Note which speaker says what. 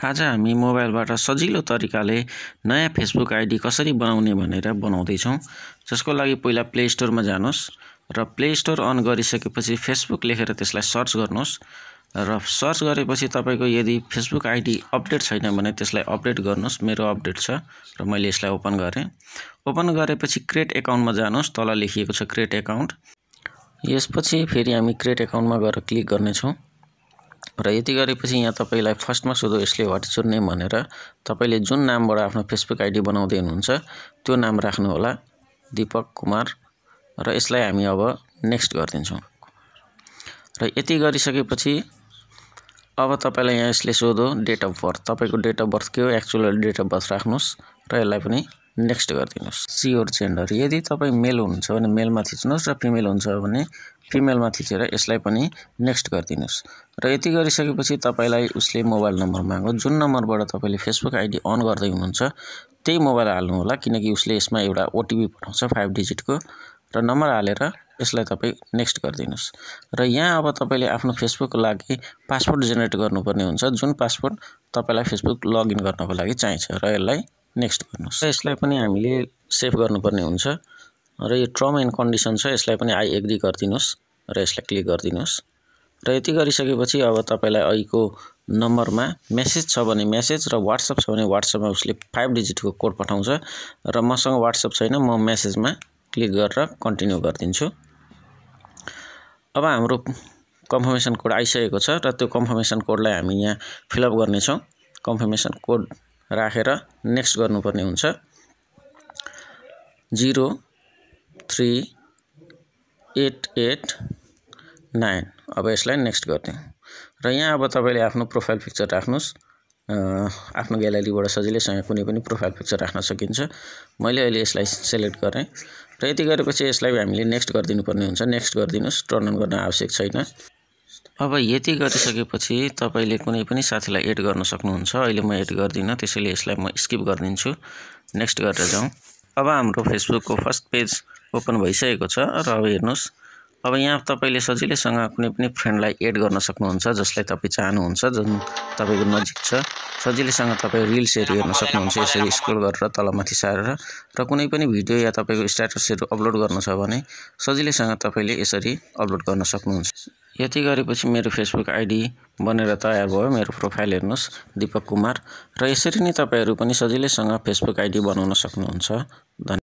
Speaker 1: आज हामी मोबाइलबाट सजिलो तरिकाले नयाँ फेसबुक आइडी कसरी बनाउने भनेर बनाउँदैछौँ। जसको लागि पहिला प्ले स्टोरमा जानुहोस् र प्ले स्टोर अन गरिसकेपछि फेसबुक लेखेर त्यसलाई सर्च गर्नुहोस् र सर्च गरेपछि तपाईको यदि फेसबुक आइडी अपडेट छैन भने त्यसलाई अपडेट गर्नुहोस्। मेरो अपडेट छ र मैले यसलाई ओपन गरेँ। ओपन गरेपछि क्रिएट एकाउन्टमा जानुहोस्, तल लेखिएको छ क्रिएट एकाउन्ट। यसपछि फेरि हामी क्रिएट एकाउन्टमा गएर क्लिक गर्नेछौँ र यति गरेपछि यहाँ तपाईलाई फर्स्टमा सोधो यसले व्हाट इज योर नेम भनेर तपाईले जुन नामबाट आफ्नो फेसबुक आइडी बनाउँदै हुनुहुन्छ त्यो नाम राख्नु होला, दीपक कुमार, र यसलाई हामी अब नेक्स्ट गरिदिन्छौँ। र यति गरिसकेपछि अब तपाईलाई यहाँ यसले सोधो डेट अफ बर्थ, तपाईको डेट अफ बर्थ के हो, एक्चुअल डेट अफ बर्थ राख्नुस् र यसलाई पनि नेक्स्ट गरिदिनुस्। सी योर जेन्डर, यदि तपाई मेल हुनुहुन्छ भने मेलमा थिच्नुस् र फिमेल हुन्छ भने फिमेलमा थिचेर यसलाई पनि नेक्स्ट गरिदिनुस्। र यति गरिसकेपछि तपाईलाई उसले मोबाइल नम्बर माग्यो, जुन नम्बरबाट तपाईले फेसबुक आइडी अन गर्दै हुनुहुन्छ त्यही मोबाइल हाल्नु होला, किनकि उसले यसमा एउटा ओटीपी पठाउँछ 5 डिजिटको, र नम्बर हालेर यसलाई तपाई नेक्स्ट गरिदिनुस्। र यहाँ अब तपाईले आफ्नो फेसबुकको लागि पासवर्ड जेनेरेट गर्नुपर्ने हुन्छ, जुन पासवर्ड तपाईलाई फेसबुक लगइन गर्नको लागि चाहिन्छ, र यसलाई नेक्स्ट गर्नुस्। यसलाई पनि हामीले सेभ गर्नुपर्ने हुन्छ र यो टर्म एन्ड कन्डिसन छ, यसलाई पनि आई एग्री गरिदिनुस् र यसलाई क्लिक गरिदिनुस्। र यति गरिसकेपछि अब तपाईलाई अहिलेको नम्बरमा मेसेज छ भने मेसेज र व्हाट्सएप छ भने व्हाट्सएपमा उसले 5 डिजिटको कोड पठाउँछ, र मसँग व्हाट्सएप छैन, म मेसेजमा क्लिक गरेर कन्टिन्यू गरिदिन्छु। अब हाम्रो कन्फर्मेसन कोड आइसकेको छ र त्यो कन्फर्मेसन कोडलाई हामी यहाँ फिलअप गर्नेछौँ। कन्फर्मेसन कोड राखेर नेक्स्ट गर्नुपर्ने हुन्छ 03889। अब यसलाई नेक्स्ट गरिदिउँ र यहाँ अब तपाईले आफ्नो प्रोफाइल पिक्चर राख्नुस्। आफ्नो ग्यालेरीबाट सजिलैसँग कुनै पनि प्रोफाइल पिक्चर राख्न सकिन्छ। मैले अहिले यसलाई सिलेक्ट गरेँ र यति गरेपछि यसलाई हामीले नेक्स्ट गरिदिनुपर्ने हुन्छ। नेक्स्ट गरिदिनुस्, टर्न अन गर्न आवश्यक छैन। अब यति गरिसकेपछि तपाईले कुनै पनि साथीलाई एड गर्न सक्नुहुन्छ। अहिले म एड गर्दिन, त्यसैले यसलाई म स्किप गरिदिन्छु। नेक्स्ट गरेर जाउँ। अब हाम्रो फेसबुकको फर्स्ट पेज ओपन भइसकेको छ र अब हेर्नुस्, अब यहाँ तपाईले सजिलैसँग कुनै पनि फ्रेन्डलाई एड गर्न सक्नुहुन्छ जसलाई तपाई चाहनुहुन्छ, जुन तपाईको नजिक छ। सजिलैसँग तपाई रिल्सहरु हेर्न सक्नुहुन्छ यसरी स्क्रोल गरेर तलमाथि सारेर, र कुनै पनि भिडियो या तपाईको स्ट्याटसहरु अपलोड गर्न छ भने सजिलैसँग तपाईले यसरी अपलोड गर्न सक्नुहुन्छ। यति गरेपछि मेरो फेसबुक आइडी बनेर तयार भयो। मेरो प्रोफाइल हेर्नुस्, दीपक कुमार, र यसरी नै तपाईहरु पनि सजिलैसँग फेसबुक आइडी बनाउन सक्नुहुन्छ।